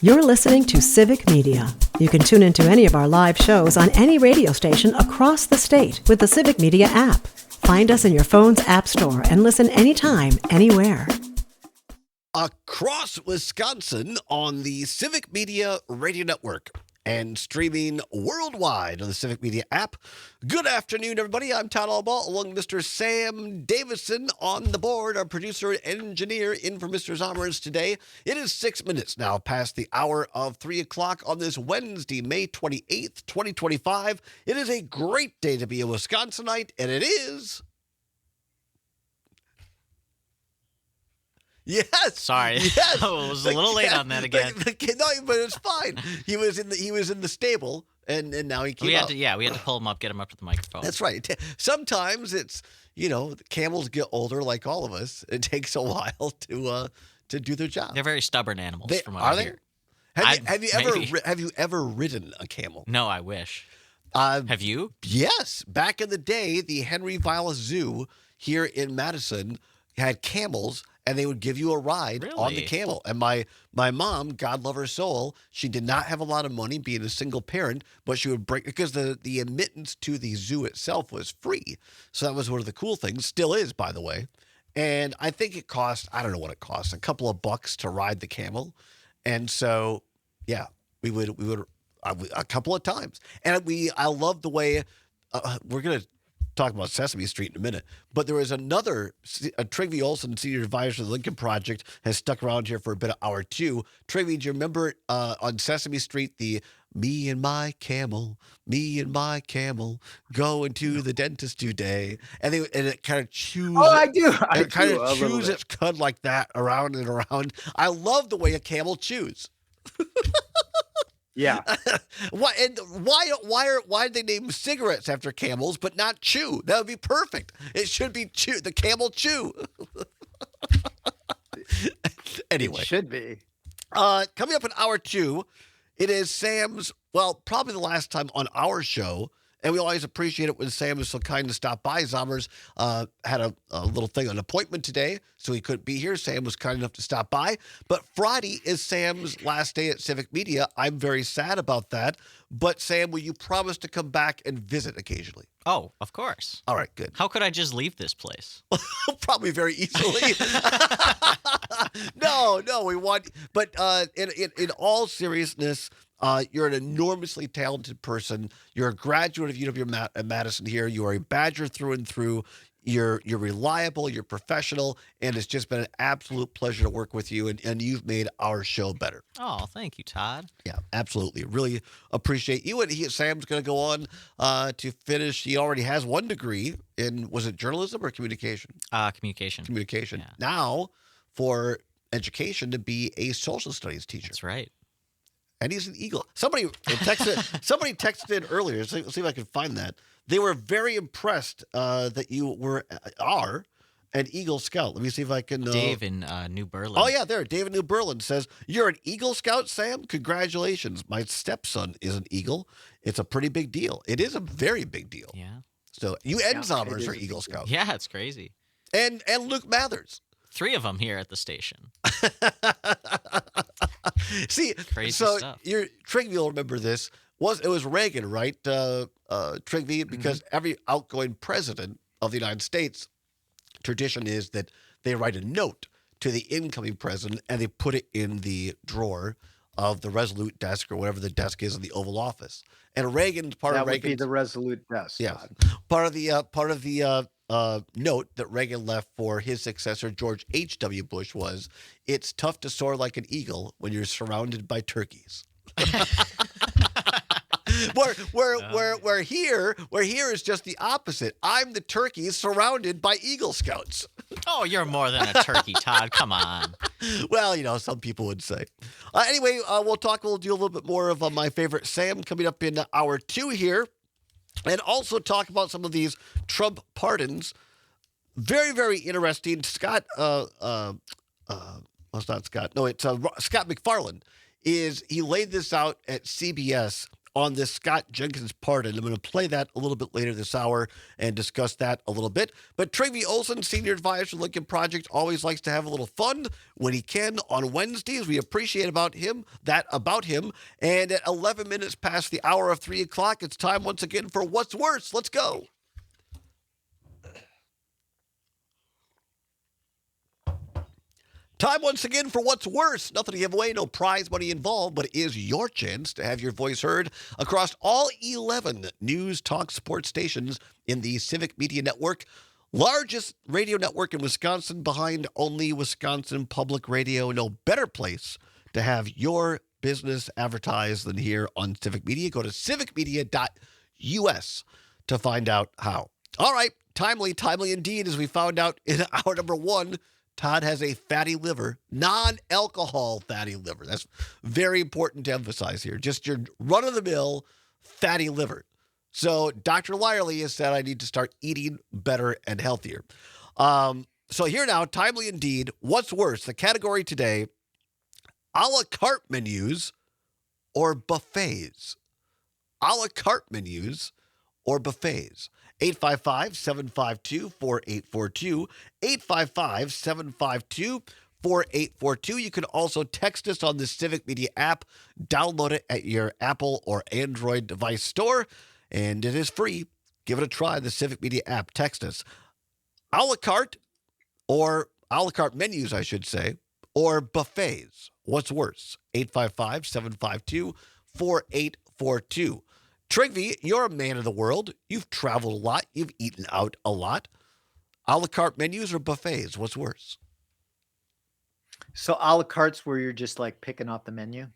You're listening to Civic Media. You can tune into any of our live shows on any radio station across the state with the Civic Media app. Find us in your phone's app store and listen anytime, anywhere. Across Wisconsin on the Civic Media Radio Network and streaming worldwide on the Civic Media app. Good afternoon, everybody. I'm Todd Allbaugh, along with Mr. Sam Davison on the board, our producer and engineer in for Mr. Zommers today. It is 6 minutes now past the hour of 3 o'clock on this Wednesday, May 28th, 2025. It is a great day to be a Wisconsinite, and it is... Yes. Sorry. Yes. I was a little late on that again. No, but it's fine. He was in the stable, and now he came out. We had to pull him up, get him up to the microphone. That's right. Sometimes it's, the camels get older like all of us. It takes a while to do their job. They're very stubborn animals, from what I hear. Have you ever ridden a camel? No, I wish. Have you? Yes. Back in the day, the Henry Vilas Zoo here in Madison had camels, and they would give you a ride on the camel. And my mom, God love her soul, she did not have a lot of money being a single parent, but she would break, because the admittance to the zoo itself was free. So that was one of the cool things. Still is, by the way. And I think it cost, I don't know what it cost, a couple of bucks to ride the camel. And so, yeah, we would a couple of times. And I love the way, we're going to talk about Sesame Street in a minute, but there was another, Trygve Olsen, senior advisor to the Lincoln Project, has stuck around here for a bit of hour two. Trygve, do you remember on Sesame Street, the me and my camel, going to the dentist today, and it kind of chews. Oh, I do. It kind of chews its cud like that around and around. I love the way a camel chews. Yeah. Why did they name cigarettes after camels but not chew? That would be perfect. It should be chew. The camel chew. Anyway, it should be. Coming up in hour two, it is Sam's. Well, probably the last time on our show. And we always appreciate it when Sam is so kind to stop by. Zommers had a little thing, an appointment today, so he couldn't be here. Sam was kind enough to stop by. But Friday is Sam's last day at Civic Media. I'm very sad about that. But Sam, will you promise to come back and visit occasionally? Oh, of course. All right, good. How could I just leave this place? Probably very easily. No, we want. But in all seriousness, you're an enormously talented person. You're a graduate of UW-Madison here. You are a Badger through and through. You're reliable. You're professional, and it's just been an absolute pleasure to work with you. And you've made our show better. Oh, thank you, Todd. Yeah, absolutely. Really appreciate you. And Sam's going to go on to finish. He already has one degree in, was it journalism or communication? Communication. Communication. Yeah. Now, for education, to be a social studies teacher. That's right. And he's an Eagle. Somebody texted in earlier. Let's see if I can find that. They were very impressed that you are an Eagle Scout. Let me see if I can. Dave in New Berlin. Oh yeah, there. Dave in New Berlin says you're an Eagle Scout, Sam. Congratulations. My stepson is an Eagle. It's a pretty big deal. It is a very big deal. Yeah. So you and Zommers are Eagle Scouts. Yeah, it's crazy. And Luke Mathers. 3 of them here at the station. See, crazy so stuff. Trygve will remember this. It was Reagan, right? Trygve, because every outgoing president of the United States, tradition is that they write a note to the incoming president and they put it in the drawer of the Resolute desk or whatever the desk is in the Oval Office. And Reagan's part of Reagan's, that would be the Resolute desk. Yeah, part of the note that Reagan left for his successor, George H.W. Bush, was, "It's tough to soar like an eagle when you're surrounded by turkeys." Where here is just the opposite. I'm the turkey surrounded by Eagle Scouts. Oh, you're more than a turkey, Todd. Come on. Well, some people would say. Anyway, we'll do a little bit more of my favorite Sam coming up in hour two here. And also talk about some of these Trump pardons. Very, very interesting. Scott, well, it's not Scott. No, it's Scott McFarland. He laid this out at CBS on this Scott Jenkins pardon. I'm going to play that a little bit later this hour and discuss that a little bit. But Travi Olson, Senior Advisor to Lincoln Project, always likes to have a little fun when he can on Wednesdays. We appreciate about him. And at 11 minutes past the hour of 3 o'clock, it's time once again for What's Worse. Let's go. Time once again for What's Worse. Nothing to give away, no prize money involved, but it is your chance to have your voice heard across all 11 news talk sports stations in the Civic Media Network. Largest radio network in Wisconsin, behind only Wisconsin Public Radio. No better place to have your business advertised than here on Civic Media. Go to civicmedia.us to find out how. All right, timely indeed, as we found out in hour number 1. Todd has a fatty liver, non-alcohol fatty liver. That's very important to emphasize here. Just your run-of-the-mill fatty liver. So Dr. Lyerly has said I need to start eating better and healthier. So here now, timely indeed, What's Worse? The category today, a la carte menus or buffets. A la carte menus or buffets. 855-752-4842, 855-752-4842. You can also text us on the Civic Media app. Download it at your Apple or Android device store, and it is free. Give it a try, the Civic Media app. Text us. A la carte, or a la carte menus, I should say, or buffets. What's worse? 855-752-4842. Trigby, you're a man of the world. You've traveled a lot. You've eaten out a lot. A la carte menus or buffets? What's worse? So a la carte's where you're just like picking off the menu?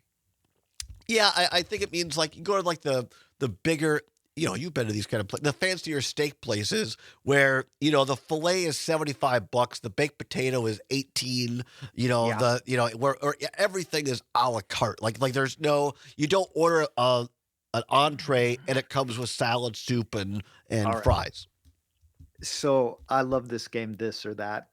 Yeah, I think it means like you go to like the bigger, you've been to these kind of the fancier steak places where, the filet is $75, the baked potato is $18, where everything is a la carte. Like there's no, you don't order an entree and it comes with salad, soup, and right. Fries. So I love this game, this or that.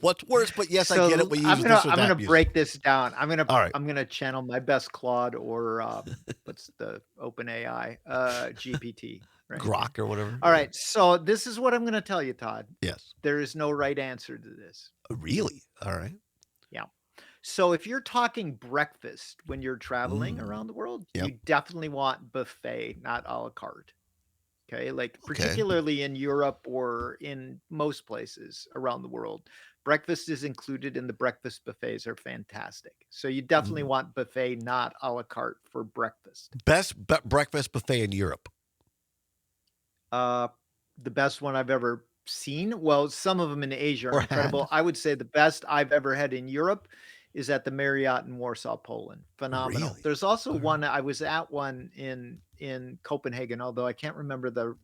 What's worse? But yes, I get it. We use this or that. I'm gonna break this down. I'm right. gonna channel my best Claude or what's the OpenAI GPT, right? Grok or whatever. All right. So this is what I'm gonna tell you, Todd. Yes. There is no right answer to this. Really? All right. Yeah. So if you're talking breakfast when you're traveling around the world, you definitely want buffet, not a la carte. Okay. Like particularly in Europe or in most places around the world, breakfast is included and the breakfast buffets are fantastic. So you definitely want buffet, not a la carte for breakfast. Best breakfast buffet in Europe? The best one I've ever seen. Well, some of them in Asia are incredible. I would say the best I've ever had in Europe is at the Marriott in Warsaw, Poland. Phenomenal. Really? There's also one, I was at one in Copenhagen, although I can't remember the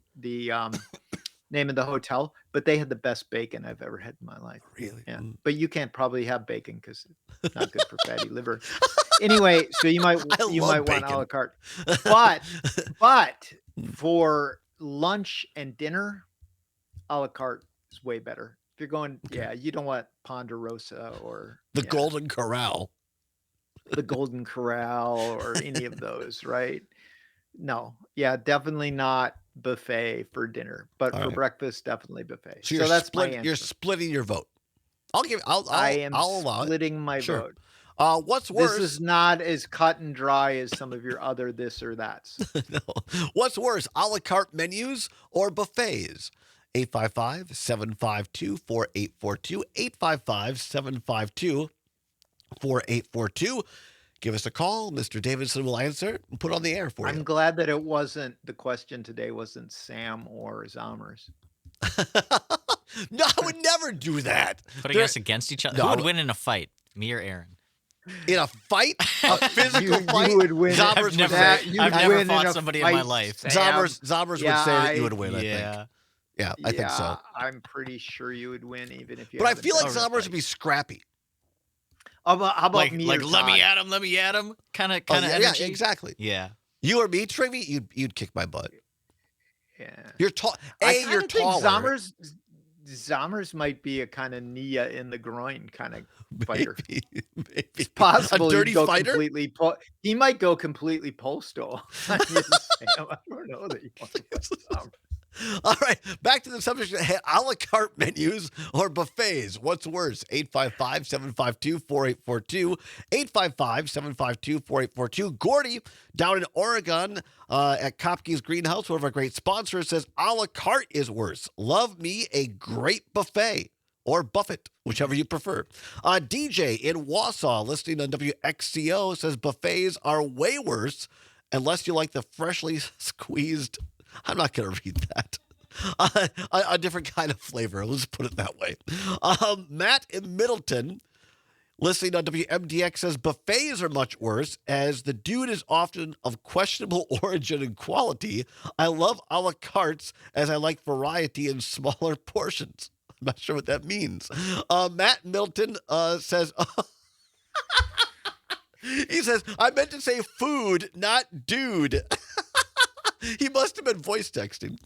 name of the hotel, but they had the best bacon I've ever had in my life. Really? Yeah. But you can't probably have bacon because it's not good for fatty liver. Anyway, so you might want a la carte. But for lunch and dinner, a la carte is way better. If you're going, you don't want Ponderosa or the Golden Corral. The Golden Corral or any of those, right? No. Yeah, dedefinitely not buffet for dinner, but for breakfast, definitely buffet. So that's my answer. You're splitting your vote. I am splitting my vote. What's worse? This is not as cut and dry as some of your other this or that's. No. What's worse, a la carte menus or buffets? 855-752-4842, 855-752-4842. Give us a call. Mr. Davidson will answer and put it on the air for you. I'm glad that the question today wasn't Sam or Zommers. No, I would never do that. Putting us against each other. No. Who would win in a fight? Me or Aaron? In a fight? A physical fight? You would win. I've never fought somebody in my life. Zommers would say that you would win, I think. Yeah, I think so. I'm pretty sure you would win, even if you. But I feel like Zommers would be scrappy. How about like, me? Like let me at him, kind of energy. Yeah, exactly. Yeah. You or me, Trivy, you'd kick my butt. Yeah. You're tall. You're taller. Zommers might be a kind of Nia in the groin kind of fighter. Maybe. It's possible A dirty he'd go fighter? he might go completely postal. I don't know that you want to fight Zommers. All right, back to the subject. A la carte menus or buffets. What's worse? 855-752-4842. 855-752-4842. Gordy down in Oregon at Kopke's Greenhouse, one of our great sponsors, says a la carte is worse. Love me a great buffet. Or buffet, whichever you prefer. DJ in Wausau, listening on WXCO, says buffets are way worse unless you like the freshly squeezed. I'm not going to read that. A different kind of flavor. Let's put it that way. Matt in Middleton, listening on WMDX, says buffets are much worse as the dude is often of questionable origin and quality. I love a la cartes as I like variety in smaller portions. I'm not sure what that means. Matt Middleton says... he says, I meant to say food, not dude. He must have been voice texting.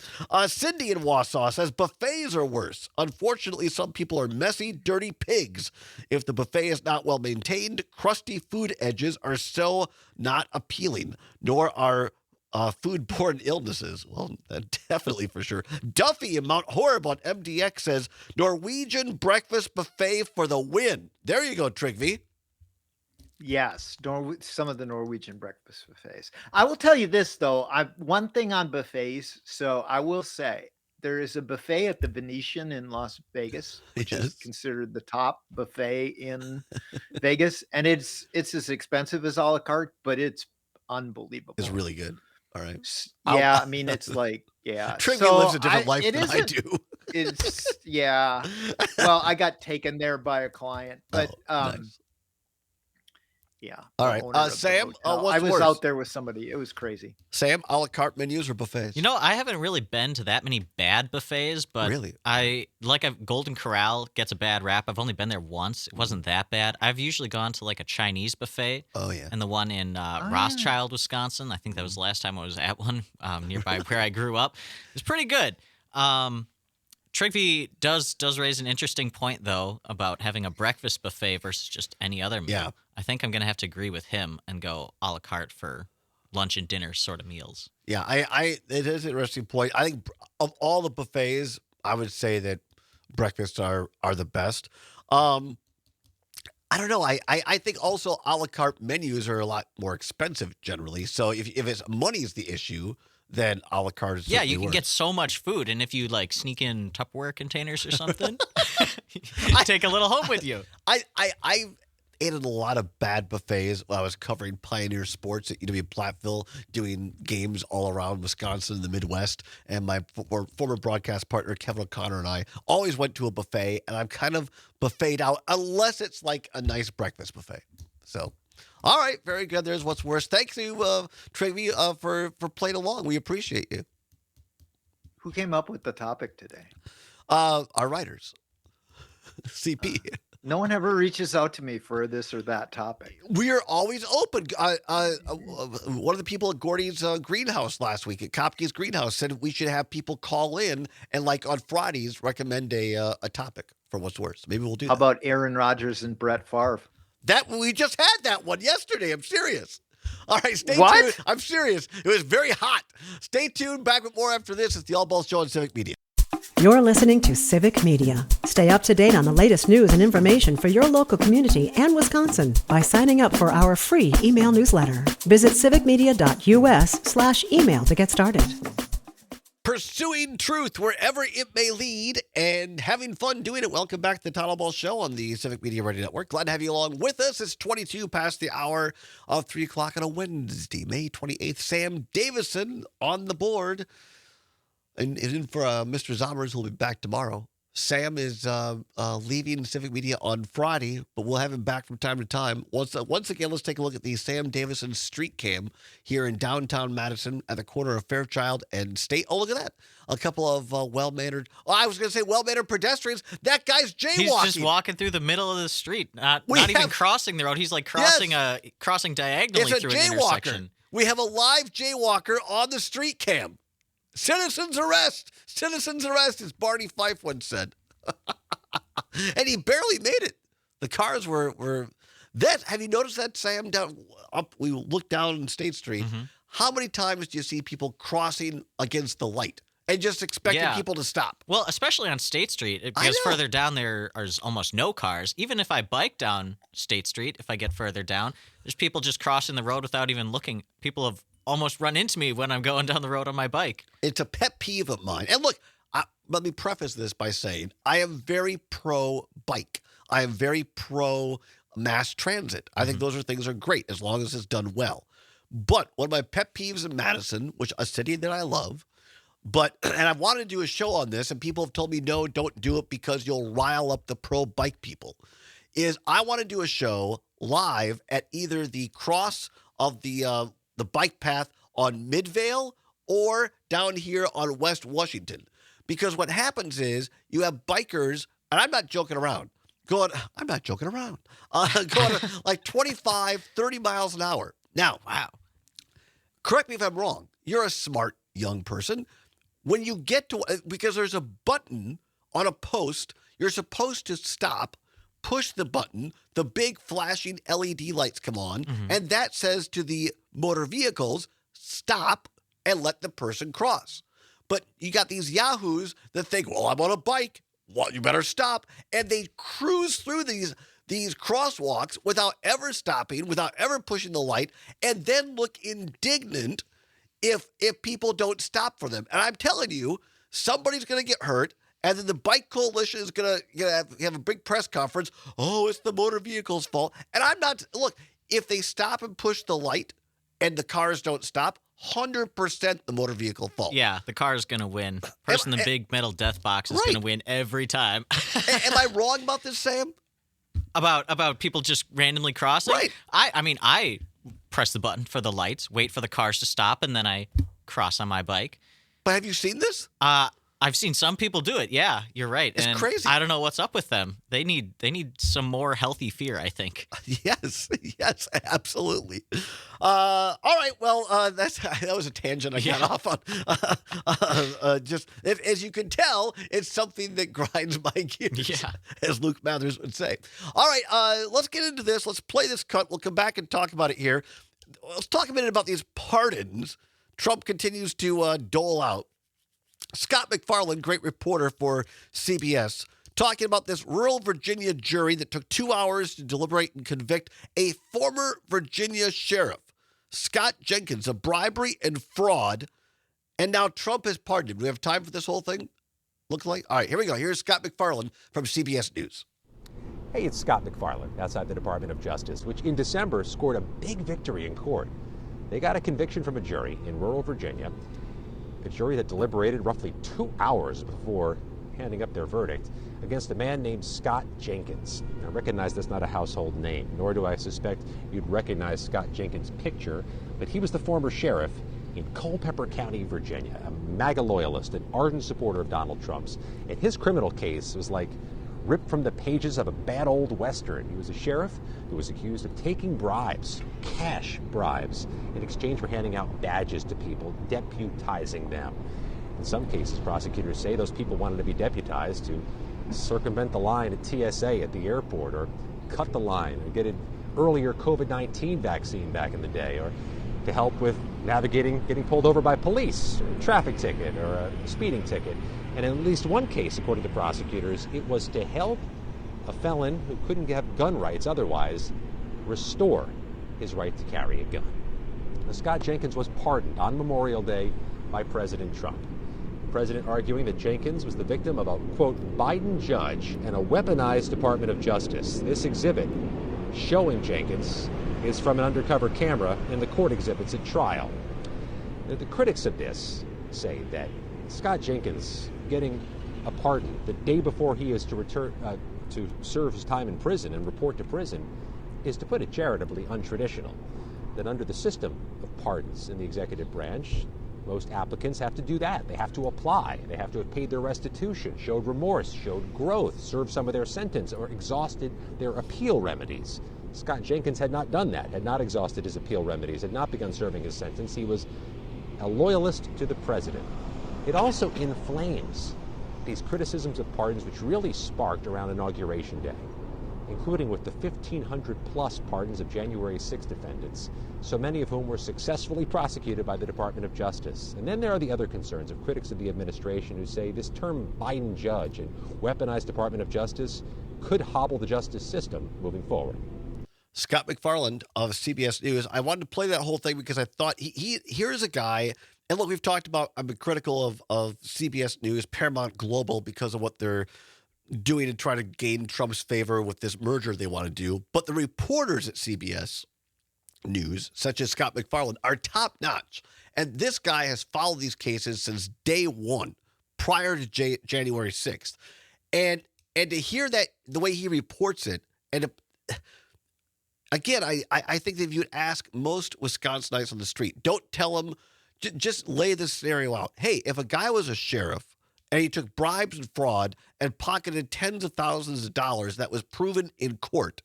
Cindy in Wausau says buffets are worse. Unfortunately, some people are messy, dirty pigs. If the buffet is not well maintained, crusty food edges are so not appealing, nor are foodborne illnesses. Well, definitely for sure. Duffy in Mount Horeb on MDX says Norwegian breakfast buffet for the win. There you go, Trigby. Yes, some of the Norwegian breakfast buffets. I will tell you this, though. One thing on buffets. So I will say there is a buffet at the Venetian in Las Vegas, which is considered the top buffet in Vegas. And it's as expensive as a la carte, but it's unbelievable. It's really good. All right. Yeah, I mean, it's like, yeah. Trigby lives a different life than I do. Yeah. Well, I got taken there by a client, but nice. Yeah. All right. Sam, what's worse? Worse? Out there with somebody. It was crazy. Sam, a la carte menus or buffets? You know, I haven't really been to that many bad buffets, but really? Golden Corral gets a bad rap. I've only been there once. It wasn't that bad. I've usually gone to like a Chinese buffet. Oh, yeah. And the one in Rothschild, Wisconsin. I think that was the last time I was at one nearby where I grew up. It was pretty good. Trigby does raise an interesting point, though, about having a breakfast buffet versus just any other meal. Yeah. I think I'm going to have to agree with him and go a la carte for lunch and dinner sort of meals. Yeah, it is an interesting point. I think of all the buffets, I would say that breakfasts are the best. I don't know. I think also a la carte menus are a lot more expensive generally. So if it's money is the issue, then a la carte is you can get so much food, and if you like sneak in Tupperware containers or something, take a little home with you. I ate at a lot of bad buffets while I was covering Pioneer Sports at UW Platteville, doing games all around Wisconsin and the Midwest. And my former broadcast partner, Kevin O'Connor, and I always went to a buffet, and I'm kind of buffeted out unless it's like a nice breakfast buffet. So, all right, very good. There's what's worse. Thanks to Trigby for playing along. We appreciate you. Who came up with the topic today? Our writers. CP. No one ever reaches out to me for this or that topic. We are always open. One of the people at Gordy's greenhouse last week at Kopke's Greenhouse said we should have people call in and, like on Fridays, recommend a topic for what's worse. Maybe we'll do that. How about Aaron Rodgers and Brett Favre? That we just had that one yesterday. I'm serious. All right, stay tuned. I'm serious. It was very hot. Stay tuned. Back with more after this. It's the Allbaugh Show on Civic Media. You're listening to Civic Media. Stay up to date on the latest news and information for your local community and Wisconsin by signing up for our free email newsletter. Visit civicmedia.us/email to get started. Pursuing truth wherever it may lead and having fun doing it. Welcome back to the Todd Allbaugh Show on the Civic Media Radio Network. Glad to have you along with us. It's 22 past the hour of 3 o'clock on a Wednesday, May 28th. Sam Davison on the board. And in for Mr. Zommers, who will be back tomorrow. Sam is leaving Civic Media on Friday, but we'll have him back from time to time. Once again, let's take a look at the Sam Davison street cam here in downtown Madison at the corner of Fairchild and State. Oh, look at that. A couple of well-mannered, I was going to say well-mannered pedestrians. That guy's jaywalking. He's just walking through the middle of the street, not even crossing the road. He's like crossing diagonally through an intersection. We have a live jaywalker on the street cam. Citizens arrest! Citizens arrest, as Barney Fife once said. And he barely made it. The cars were that. Have you noticed that, Sam? Down up, we look down State Street. Mm-hmm. How many times do you see people crossing against the light and just expecting people to stop? Well, especially on State Street, because further down there is almost no cars. Even if I bike down State Street, if I get further down, there's people just crossing the road without even looking. People have almost run into me when I'm going down the road on my bike. It's a pet peeve of mine. And look, let me preface this by saying I am very pro-bike. I am very pro-mass transit. I think those are great as long as it's done well. But one of my pet peeves in Madison, which a city that I love, and I wanted to do a show on this, and people have told me, no, don't do it because you'll rile up the pro-bike people, is I want to do a show live at either the cross of the bike path on Midvale or down here on West Washington. Because what happens is you have bikers, and I'm not joking around, going like 25, 30 miles an hour. Now, correct me if I'm wrong. You're a smart young person. When you get to, because there's a button on a post, you're supposed to stop, push the button, the big flashing LED lights come on, and that says to the motor vehicles, stop and let the person cross. But you got these yahoos that think, well, I'm on a bike. Well, you better stop. And they cruise through these crosswalks without ever stopping, without ever pushing the light, and then look indignant if people don't stop for them. And I'm telling you, somebody's going to get hurt, and then the Bike Coalition is going to have a big press conference. Oh, it's the motor vehicle's fault. And I'm not, look, if they stop and push the light and the cars don't stop, 100% the motor vehicle fault. Yeah, the car is going to win. Person in the big metal death box is going to win every time. Am I wrong about this, Sam? About people just randomly crossing? Right. I press the button for the lights, wait for the cars to stop, and then I cross on my bike. But have you seen this? I've seen some people do it. Yeah, you're right. It's crazy. I don't know what's up with them. They need some more healthy fear, I think. Yes, absolutely. All right, well, that was a tangent I got off on. Just as you can tell, it's something that grinds my gears, as Luke Mathers would say. All right, let's get into this. Let's play this cut. We'll come back and talk about it here. Let's talk a minute about these pardons Trump continues to dole out. Scott MacFarlane, great reporter for CBS, talking about this rural Virginia jury that took 2 hours to deliberate and convict a former Virginia sheriff, Scott Jenkins, of bribery and fraud. And now Trump has pardoned him. Do we have time for this whole thing? Looks like. All right, here we go. Here's Scott MacFarlane from CBS News. Hey, it's Scott MacFarlane outside the Department of Justice, which in December scored a big victory in court. They got a conviction from a jury in rural Virginia. A jury that deliberated roughly 2 hours before handing up their verdict against a man named Scott Jenkins. I recognize that's not a household name, nor do I suspect you'd recognize Scott Jenkins' picture, but he was the former sheriff in Culpeper County, Virginia, a MAGA loyalist, an ardent supporter of Donald Trump's. And his criminal case was like ripped from the pages of a bad old Western. He was a sheriff who was accused of taking bribes, cash bribes, in exchange for handing out badges to people, deputizing them. In some cases, prosecutors say those people wanted to be deputized to circumvent the line at TSA at the airport, or cut the line, or get an earlier COVID-19 vaccine back in the day, or to help with navigating getting pulled over by police, or a traffic ticket, or a speeding ticket. And in at least one case, according to prosecutors, it was to help a felon who couldn't have gun rights otherwise restore his right to carry a gun. Now, Scott Jenkins was pardoned on Memorial Day by President Trump. The president arguing that Jenkins was the victim of a, quote, Biden judge and a weaponized Department of Justice. This exhibit showing Jenkins is from an undercover camera in the court exhibits at trial. Now, the critics of this say that Scott Jenkins getting a pardon the day before he is to return to serve his time in prison and report to prison is, to put it charitably, untraditional. That under the system of pardons in the executive branch, most applicants have to do that. They have to apply. They have to have paid their restitution, showed remorse, showed growth, served some of their sentence, or exhausted their appeal remedies. Scott Jenkins had not done that, had not exhausted his appeal remedies, had not begun serving his sentence. He was a loyalist to the president. It also inflames these criticisms of pardons which really sparked around Inauguration Day, including with the 1,500-plus pardons of January 6 defendants, so many of whom were successfully prosecuted by the Department of Justice. And then there are the other concerns of critics of the administration who say this term Biden judge and weaponized Department of Justice could hobble the justice system moving forward. Scott McFarland of CBS News. I wanted to play that whole thing because I thought here's a guy, and look, we've talked about, I've been critical of CBS News, Paramount Global, because of what they're doing to try to gain Trump's favor with this merger they want to do. But the reporters at CBS News, such as Scott McFarland, are top notch. And this guy has followed these cases since day one, prior to January 6th. And to hear that, the way he reports it, and again, I think that if you'd ask most Wisconsinites on the street, don't tell them, just lay this scenario out. Hey, if a guy was a sheriff and he took bribes and fraud and pocketed tens of thousands of dollars that was proven in court,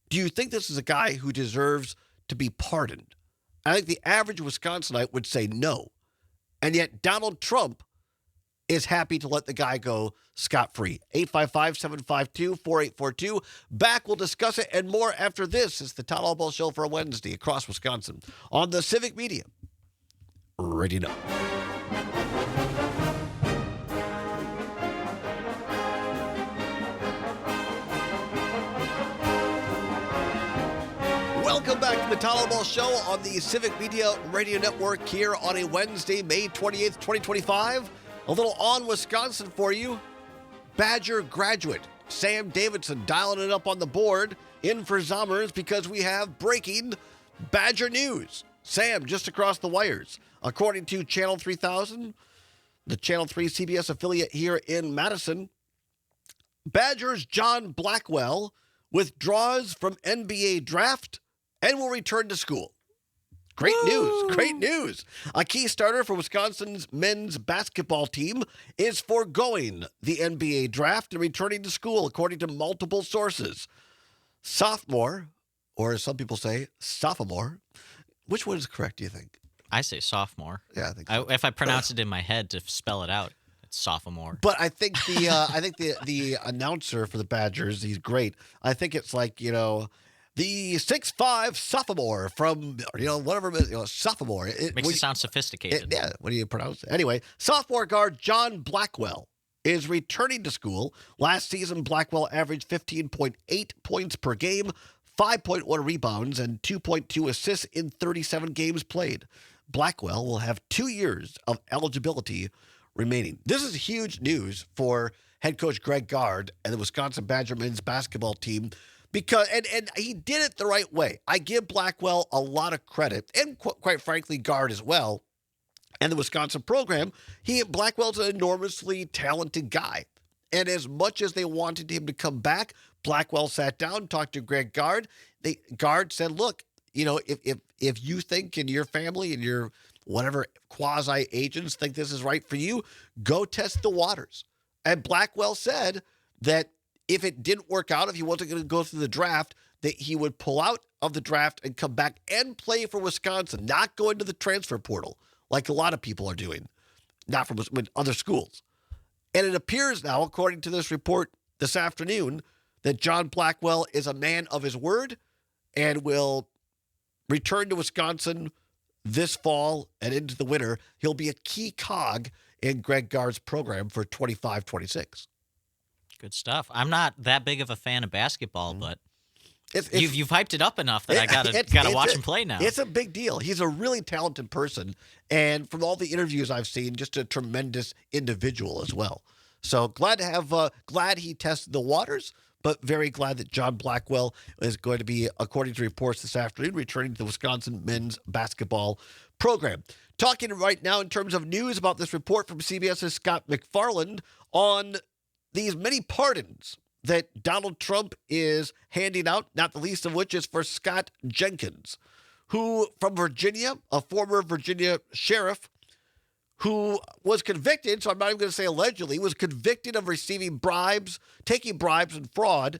do you think this is a guy who deserves to be pardoned? I think the average Wisconsinite would say no. And yet Donald Trump is happy to let the guy go scot-free. 855-752-4842. Back, we'll discuss it and more after this. It's the Todd Allbaugh Show for a Wednesday across Wisconsin on the Civic Media Radio Network. Welcome back to the Todd Allbaugh Show on the Civic Media Radio Network here on a Wednesday, May 28th, 2025. A little on Wisconsin for you. Badger graduate Sam Davidson dialing it up on the board in for Zommers because we have breaking Badger news. Sam, just across the wires. According to Channel 3000, the Channel 3 CBS affiliate here in Madison, Badgers John Blackwell withdraws from NBA draft and will return to school. Great news. Great news. A key starter for Wisconsin's men's basketball team is foregoing the NBA draft and returning to school, according to multiple sources. Sophomore, or as some people say, sophomore. Which one is correct, do you think? I say sophomore. Yeah, I think so. If I pronounce it in my head to spell it out, it's sophomore. But I think the announcer for the Badgers, he's great. I think it's like, the 6'5" sophomore from, whatever, sophomore. It makes it sound sophisticated. Yeah, what do you pronounce it? Anyway, sophomore guard John Blackwell is returning to school. Last season, Blackwell averaged 15.8 points per game, 5.1 rebounds, and 2.2 assists in 37 games played. Blackwell will have 2 years of eligibility remaining. This is huge news for head coach Greg Gard and the Wisconsin Badger men's basketball team. Because and he did it the right way. I give Blackwell a lot of credit, and quite frankly, Gard as well, and the Wisconsin program. Blackwell's an enormously talented guy. And as much as they wanted him to come back, Blackwell sat down, talked to Greg Gard. Gard said, look, if you think and your family and your whatever quasi agents think this is right for you, go test the waters. And Blackwell said that if it didn't work out, if he wasn't going to go through the draft, that he would pull out of the draft and come back and play for Wisconsin, not go into the transfer portal like a lot of people are doing, not from other schools. And it appears now, according to this report this afternoon, that John Blackwell is a man of his word and will return to Wisconsin this fall and into the winter. He'll be a key cog in Greg Gard's program for 25-26. Good stuff. I'm not that big of a fan of basketball, but you've hyped it up enough that I gotta watch him play now. It's a big deal. He's a really talented person, and from all the interviews I've seen, just a tremendous individual as well. So glad he tested the waters, but very glad that John Blackwell is going to be, according to reports this afternoon, returning to the Wisconsin men's basketball program. Talking right now in terms of news about this report from CBS's Scott McFarland on these many pardons that Donald Trump is handing out, not the least of which is for Scott Jenkins, who from Virginia, a former Virginia sheriff, who was convicted, so I'm not even going to say allegedly, was convicted of receiving bribes, taking bribes and fraud,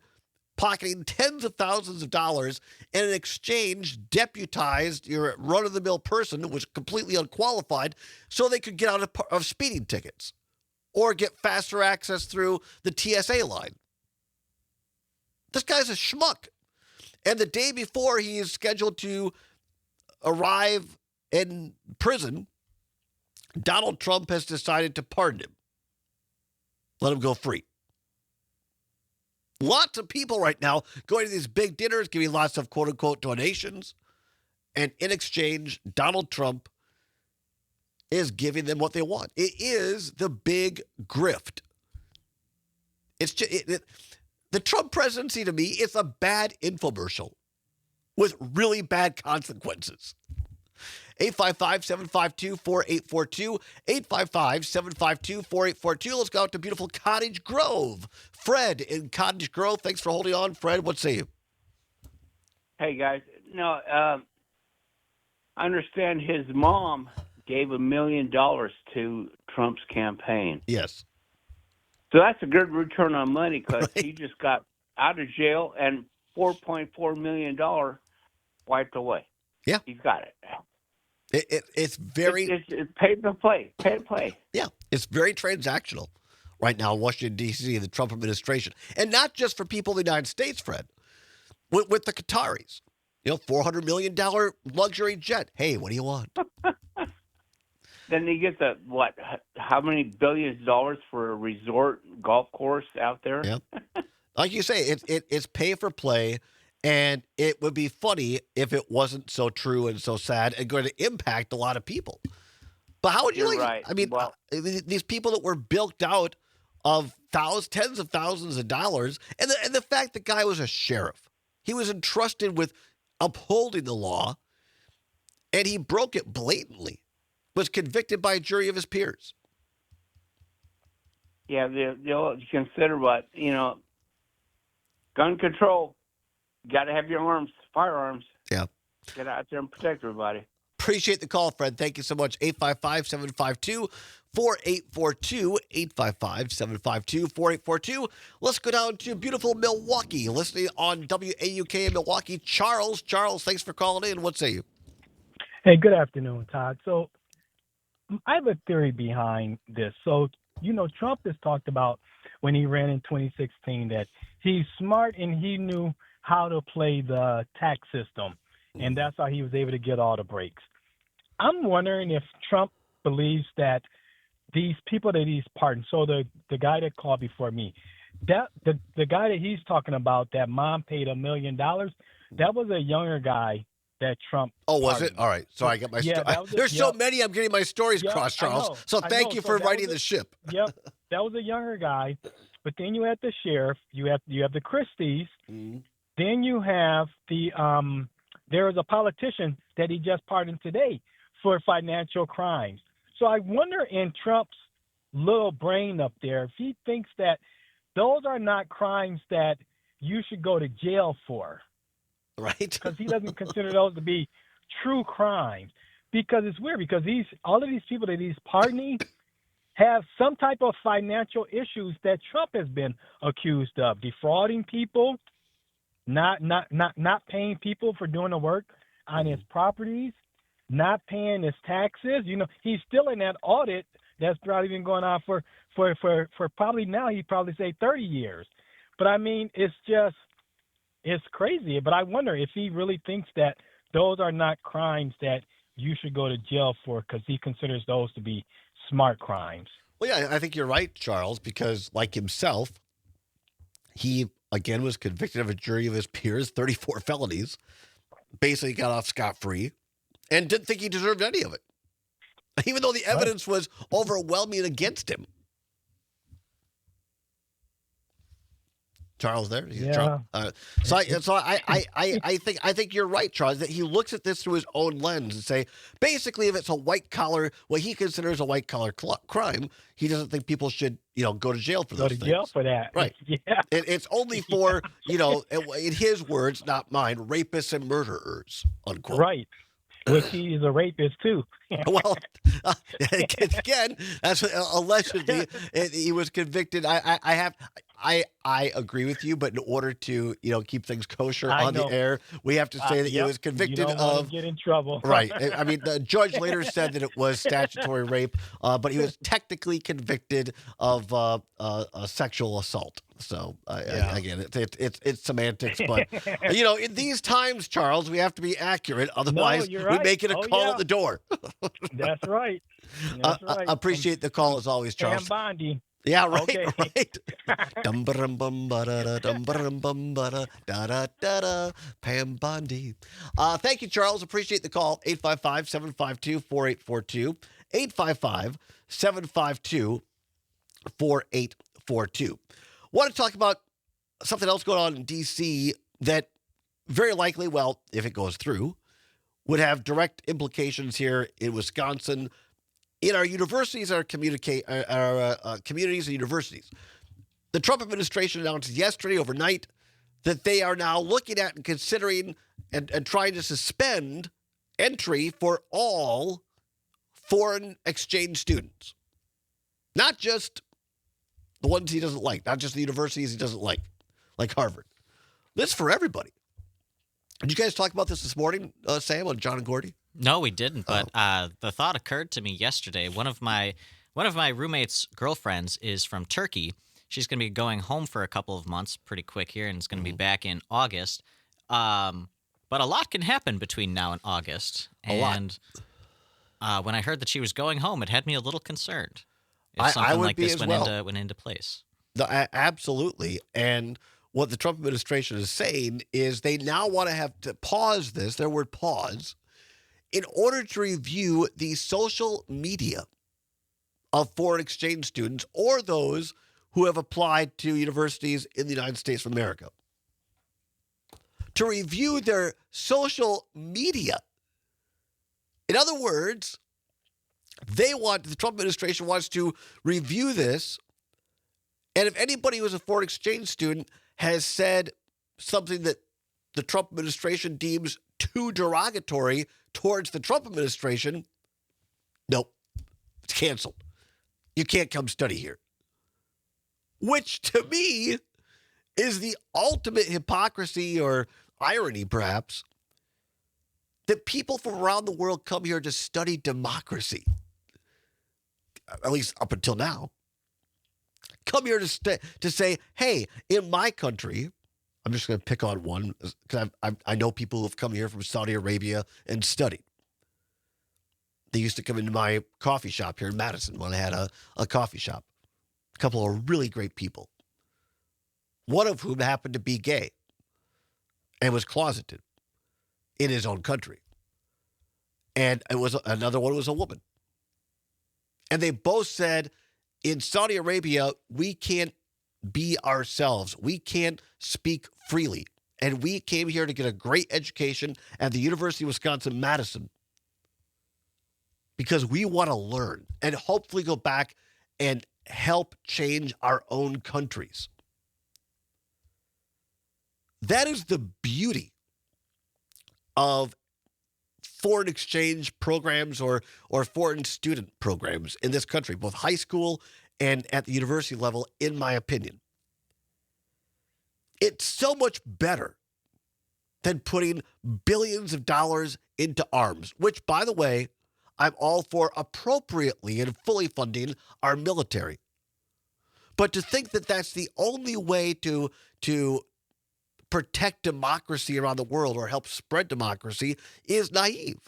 pocketing tens of thousands of dollars, and in exchange deputized your run-of-the-mill person who was completely unqualified so they could get out of speeding tickets. or get faster access through the TSA line. This guy's a schmuck. And the day before he is scheduled to arrive in prison, Donald Trump has decided to pardon him. Let him go free. Lots of people right now going to these big dinners, giving lots of quote-unquote donations. And in exchange, Donald Trump is giving them what they want. It is the big grift. It's just, the Trump presidency, to me, is a bad infomercial with really bad consequences. 855-752-4842, 855-752-4842. Let's go out to beautiful Cottage Grove. Fred in Cottage Grove, thanks for holding on. Fred, what say you? Hey, guys. No, I understand his mom gave $1 million to Trump's campaign. Yes. So that's a good return on money because he just got out of jail and $4.4 million wiped away. Yeah. He's got it. It's very... It's pay to play. Pay to play. Yeah, it's very transactional right now in Washington, D.C., and the Trump administration. And not just for people in the United States, Fred. With the Qataris. $400 million luxury jet. Hey, what do you want? Then they get how many billions of dollars for a resort golf course out there? Yeah. Like you say, it's pay for play, and it would be funny if it wasn't so true and so sad and going to impact a lot of people. But how would you You're right. I mean, these people that were bilked out of tens of thousands of dollars, and the fact the guy was a sheriff. He was entrusted with upholding the law, and he broke it blatantly. Was convicted by a jury of his peers. Yeah, they'll consider gun control. Got to have your firearms. Yeah. Get out there and protect everybody. Appreciate the call, Fred. Thank you so much. 855-752-4842. 855-752-4842. Let's go down to beautiful Milwaukee. Listening on WAUK in Milwaukee. Charles, thanks for calling in. What say you? Hey, good afternoon, Todd. So I have a theory behind this. So, Trump has talked about when he ran in 2016 that he's smart and he knew how to play the tax system. And that's how he was able to get all the breaks. I'm wondering if Trump believes that these people that he's pardoned, so the guy that called before me, that the guy that he's talking about, that mom paid $1 million, that was a younger guy that Trump. Oh, was pardoned. it? All right. So I got my there's so many, I'm getting my stories crossed, Charles. So thank you for writing the ship. Yep. That was a younger guy. But then you have the sheriff, you have the Christies, then you have there was a politician that he just pardoned today for financial crimes. So I wonder in Trump's little brain up there, if he thinks that those are not crimes that you should go to jail for. Right. Because he doesn't consider those to be true crimes. Because it's weird, because all of these people that he's pardoning have some type of financial issues that Trump has been accused of. Defrauding people, not paying people for doing the work on his properties, not paying his taxes. He's still in that audit that's probably been going on for probably now he'd probably say 30 years. But I mean, it's crazy. But I wonder if he really thinks that those are not crimes that you should go to jail for, because he considers those to be smart crimes. Well, yeah, I think you're right, Charles, because like himself, he again was convicted of a jury of his peers, 34 felonies, basically got off scot-free, and didn't think he deserved any of it, even though the evidence was overwhelming against him. Charles, there, yeah. So I think you're right, Charles, that he looks at this through his own lens and say, basically, if it's a white collar, what he considers a white collar crime, he doesn't think people should, go to jail for those things. Go to jail for that, right? Yeah. It's only for in his words, not mine, rapists and murderers, unquote. Right. Which he is a rapist too. Well, again, that's allegedly he was convicted. I agree with you, but in order to keep things kosher I on the know. air, we have to say that he Yep. was convicted You don't want of. to get in trouble. Right. I mean, the judge later said that it was statutory rape, but he was technically convicted of a sexual assault. So again, it's semantics, but in these times, Charles, we have to be accurate. Otherwise, you're we right. make it a Oh, call yeah. at the door. That's right. That's right. Appreciate the call as always, Pam Charles. Bondi. Yeah, right, Okay. right. Dum-ba-dum-bum-ba-da-da, Pam Bondi. Thank you, Charles. Appreciate the call. 855-752-4842. 855-752-4842. Want to talk about something else going on in D.C. that very likely, well, if it goes through, would have direct implications here in Wisconsin, in our universities, our communities and universities. The Trump administration announced yesterday overnight that they are now looking at and considering and trying to suspend entry for all foreign exchange students. Not just the ones he doesn't like, not just the universities he doesn't like Harvard. This is for everybody. Did you guys talk about this morning, Sam, on John and Gordy? No, we didn't. But the thought occurred to me yesterday. One of my roommate's girlfriends is from Turkey. She's going to be going home for a couple of months, pretty quick here, and it's going to be back in August. But a lot can happen between now and August. And when I heard that she was going home, it had me a little concerned. If something like this went into place. No, absolutely. And what the Trump administration is saying is they now want to have to pause this, their word pause, in order to review the social media of foreign exchange students or those who have applied to universities in the United States of America. To review their social media. In other words, the Trump administration wants to review this, and if anybody who's a foreign exchange student has said something that the Trump administration deems too derogatory towards the Trump administration, nope, it's canceled. You can't come study here. Which, to me, is the ultimate hypocrisy or irony, perhaps, that people from around the world come here to study democracy, at least up until now. Come here to say, hey, in my country, I'm just going to pick on one because I know people who have come here from Saudi Arabia and studied. They used to come into my coffee shop here in Madison when I had a coffee shop. A couple of really great people. One of whom happened to be gay and was closeted in his own country. And another one was a woman. And they both said, in Saudi Arabia, we can't be ourselves. We can't speak freely. And we came here to get a great education at the University of Wisconsin-Madison because we want to learn and hopefully go back and help change our own countries. That is the beauty of foreign exchange programs or foreign student programs in this country, both high school and at the university level, in my opinion. It's so much better than putting billions of dollars into arms, which, by the way, I'm all for appropriately and fully funding our military. But to think that that's the only way to protect democracy around the world or help spread democracy is naive.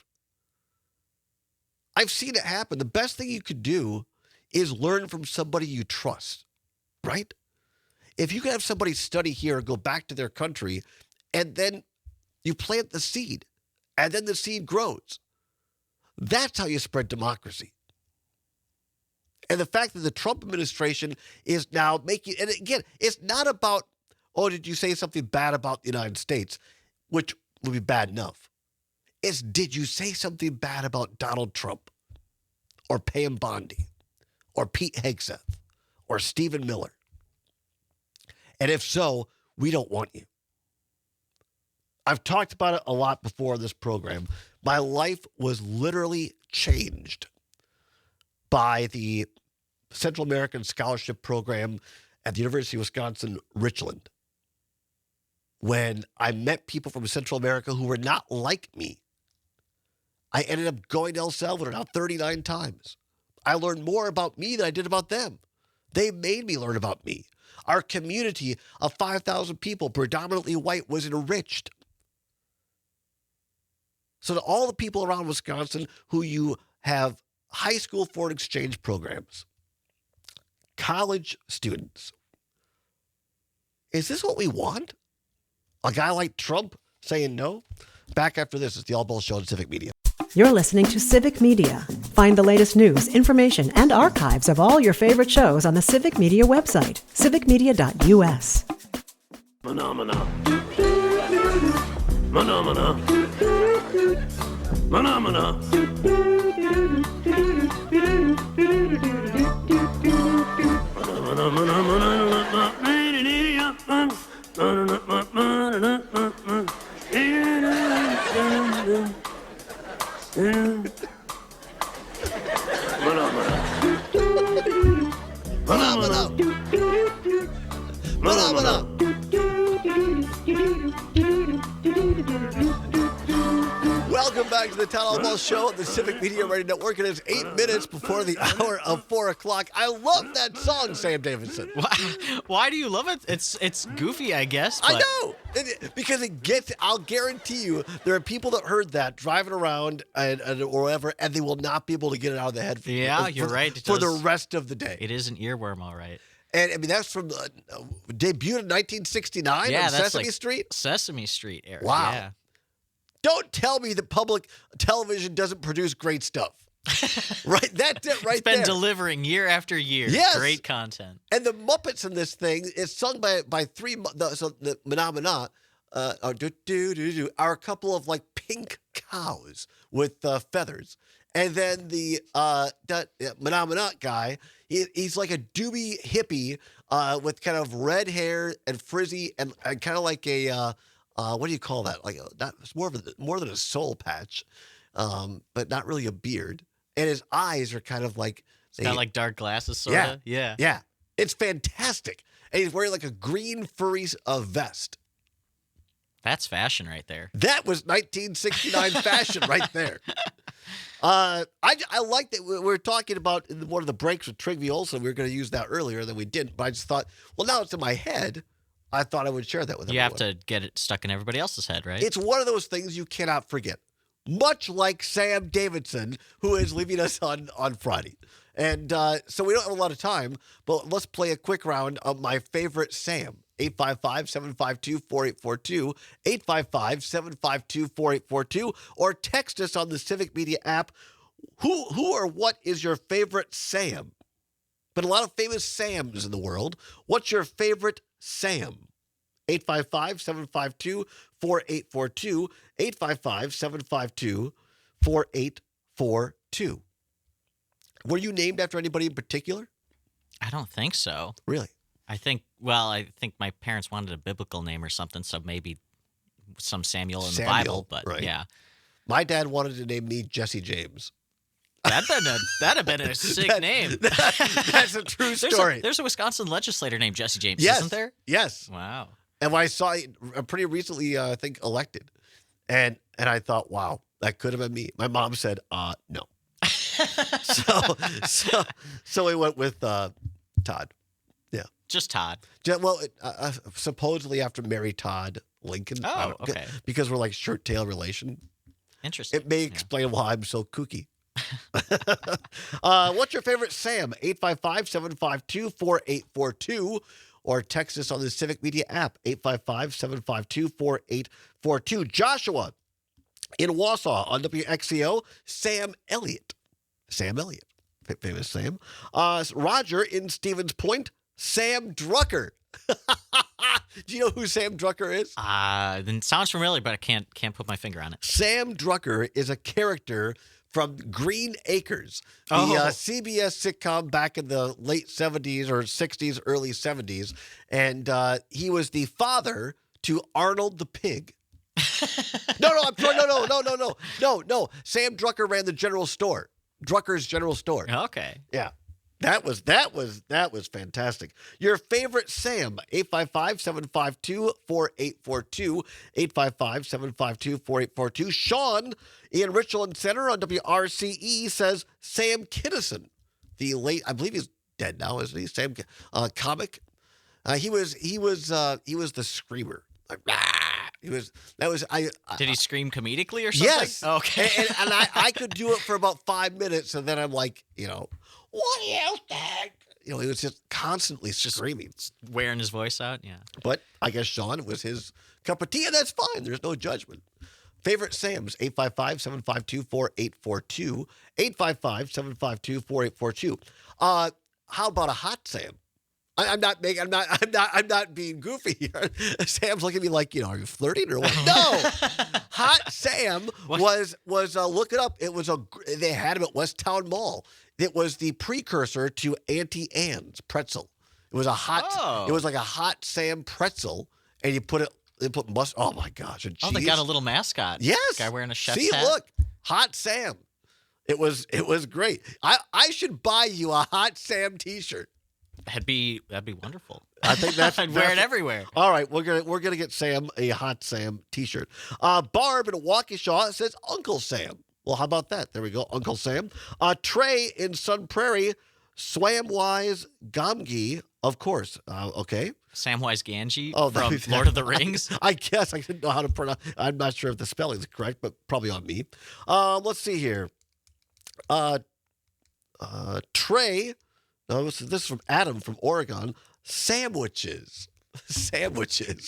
I've seen it happen. The best thing you could do is learn from somebody you trust, right? If you can have somebody study here and go back to their country, and then you plant the seed, and then the seed grows. That's how you spread democracy. And the fact that the Trump administration is now making, and again, it's not about, oh, did you say something bad about the United States, which would be bad enough. It's, did you say something bad about Donald Trump or Pam Bondi or Pete Hegseth or Stephen Miller? And if so, we don't want you. I've talked about it a lot before in this program. My life was literally changed by the Central American Scholarship Program at the University of Wisconsin, Richland, when I met people from Central America who were not like me. I ended up going to El Salvador now 39 times. I learned more about me than I did about them. They made me learn about me. Our community of 5,000 people, predominantly white, was enriched. So to all the people around Wisconsin who you have high school foreign exchange programs, college students, is this what we want? A guy like Trump saying no? Back after this, it's the Allbaugh Show on Civic Media. You're listening to Civic Media. Find the latest news, information, and archives of all your favorite shows on the Civic Media website, civicmedia.us. Phenomena. Phenomena. Phenomena. Welcome back to the Todd Allbaugh Show on the Civic Media Radio Network. It is 8 minutes before the hour of 4 o'clock. I love that song, Sam Davidson. Why do you love it? It's goofy, I guess. But... I know. Because it gets, I'll guarantee you, there are people that heard that driving around or whatever, and they will not be able to get it out of their head you're right. For the rest of the day. It is an earworm, all right. And I mean, that's from debuted in 1969 on Sesame Street? Sesame Street era. Wow. Yeah. Don't tell me that public television doesn't produce great stuff. Right? That's it right there. It's been delivering year after year. Yes. Great content. And the Muppets in this thing is sung by three, so the Manamana are a couple of like pink cows with feathers. And then the Manamana guy, he's like a doobie hippie with kind of red hair and frizzy and kind of like a... what do you call that? Like it's more than a soul patch, but not really a beard. And his eyes are kind of like got like dark glasses, sort of. Yeah. It's fantastic. And he's wearing like a green furry vest. That's fashion right there. That was 1969 fashion right there. I like that we were talking about in one of the breaks with Trygve Olsen. We were going to use that earlier, then we didn't. But I just thought, well, now it's in my head. I thought I would share that with everyone. You have to get it stuck in everybody else's head, right? It's one of those things you cannot forget. Much like Sam Davidson, who is leaving us on Friday. And so we don't have a lot of time, but let's play a quick round of my favorite Sam. 855-752-4842, 855-752-4842, or text us on the Civic Media app. Who or what is your favorite Sam? But a lot of famous Sams in the world. What's your favorite Sam? 855-752-4842, 855-752-4842. Were you named after anybody in particular? I don't think so. Really? I think my parents wanted a biblical name or something, so maybe some Samuel in the Bible, but right. Yeah. My dad wanted to name me Jesse James. That'd have been a sick name. That's a true story. There's a Wisconsin legislator named Jesse James, isn't there? Yes. Wow. And when I saw it pretty recently, I think, elected. And I thought, wow, that could have been me. My mom said, no. so we went with Todd. Yeah. Just Todd. Well, supposedly after Mary Todd Lincoln. Oh, okay. Because we're like shirt-tail relation. Interesting. It may explain why I'm so kooky. What's your favorite Sam? 855-752-4842 or text us on the Civic Media app, 855-752-4842. Joshua in Wausau on WXCO, Sam Elliott. Sam Elliott, famous Sam. Roger in Stevens Point, Sam Drucker. Do you know who Sam Drucker is? It sounds familiar, but I can't put my finger on it. Sam Drucker is a character from Green Acres, the CBS sitcom back in the late 70s or 60s, early 70s. And he was the father to Arnold the Pig. No. Sam Drucker ran the general store. Drucker's General Store. Okay. Yeah. That was fantastic. Your favorite Sam, 855-752-4842, 855-752-4842. Sean in Richland Center on WRCE says Sam Kinison, the late, I believe he's dead now, isn't he? Sam, comic. He was the screamer. Like, Did he scream comedically or something? Yes. Okay. And I could do it for about 5 minutes, and then I'm like, what else, Dad? He was just constantly screaming. Wearing his voice out, yeah. But I guess, Sean, it was his cup of tea, and that's fine. There's no judgment. Favorite Sam's, 855-752-4842, 855-752-4842. How about a hot Sam? I'm not being goofy here. Sam's looking at me like, are you flirting or what? No. Hot Sam was look it up. It was they had him at Westtown Mall. It was the precursor to Auntie Anne's pretzel. It was it was like a hot Sam pretzel, and they put mustard. Oh my gosh. And they got a little mascot. Yes. Guy wearing a chef's hat. See, look, Hot Sam. It was great. I should buy you a Hot Sam t-shirt. That'd be wonderful. I think that's I'd wear it everywhere. All right, we're gonna get Sam a Hot Sam t-shirt. Barb in Waukesha says Uncle Sam. Well, how about that? There we go, Uncle Sam. Trey in Sun Prairie, Swamwise Gamgee, of course. Okay. Samwise Gamgee from Lord of the Rings. I guess I didn't know how to pronounce. I'm not sure if the spelling is correct, but probably on me. Let's see here. Trey. No, this is from Adam from Oregon. Sandwiches.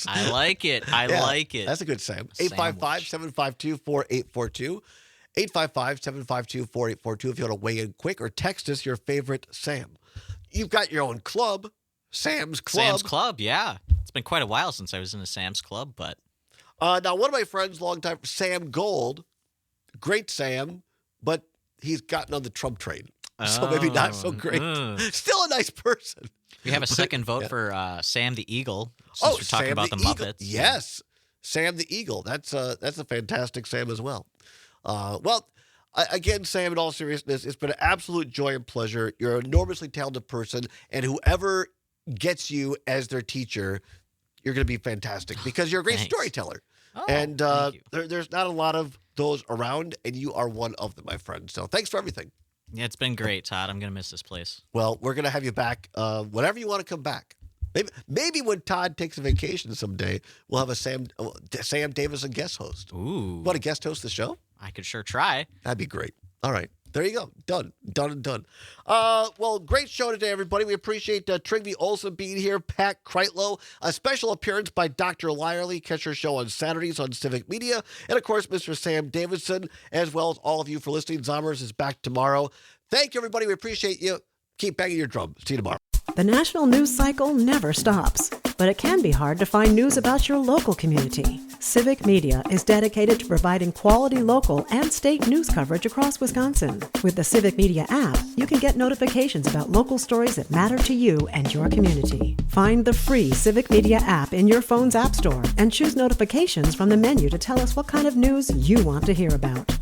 I like it. I like it. That's a good Sam. 855-752-4842. 855-752-4842 if you want to weigh in quick, or text us your favorite Sam. You've got your own club, Sam's Club. Sam's Club, yeah. It's been quite a while since I was in a Sam's Club, but... now, one of my friends, long time, Sam Gold, great Sam, but he's gotten on the Trump train. So maybe not so great. Still a nice person. We have a second vote for Sam the Eagle. Since we're talking about the Muppets. Yes, Sam the Eagle. That's a fantastic Sam as well. Again, Sam, in all seriousness, it's been an absolute joy and pleasure. You're an enormously talented person, and whoever gets you as their teacher, you're going to be fantastic because you're a great storyteller. And there's not a lot of those around, and you are one of them, my friend. So thanks for everything. Yeah, it's been great, Todd. I'm going to miss this place. Well, we're going to have you back whenever you want to come back. Maybe when Todd takes a vacation someday, we'll have a Sam Davison guest host. Ooh. Want to guest host the show? I could sure try. That'd be great. All right. There you go. Done. Well, great show today, everybody. We appreciate Trygve Olsen being here, Pat Kreitlow, a special appearance by Dr. Lyerly. Catch her show on Saturdays on Civic Media. And, of course, Mr. Sam Davidson, as well as all of you for listening. Zommers is back tomorrow. Thank you, everybody. We appreciate you. Keep banging your drum. See you tomorrow. The national news cycle never stops, but it can be hard to find news about your local community. Civic Media is dedicated to providing quality local and state news coverage across Wisconsin. With the Civic Media app, you can get notifications about local stories that matter to you and your community. Find the free Civic Media app in your phone's app store and choose notifications from the menu to tell us what kind of news you want to hear about.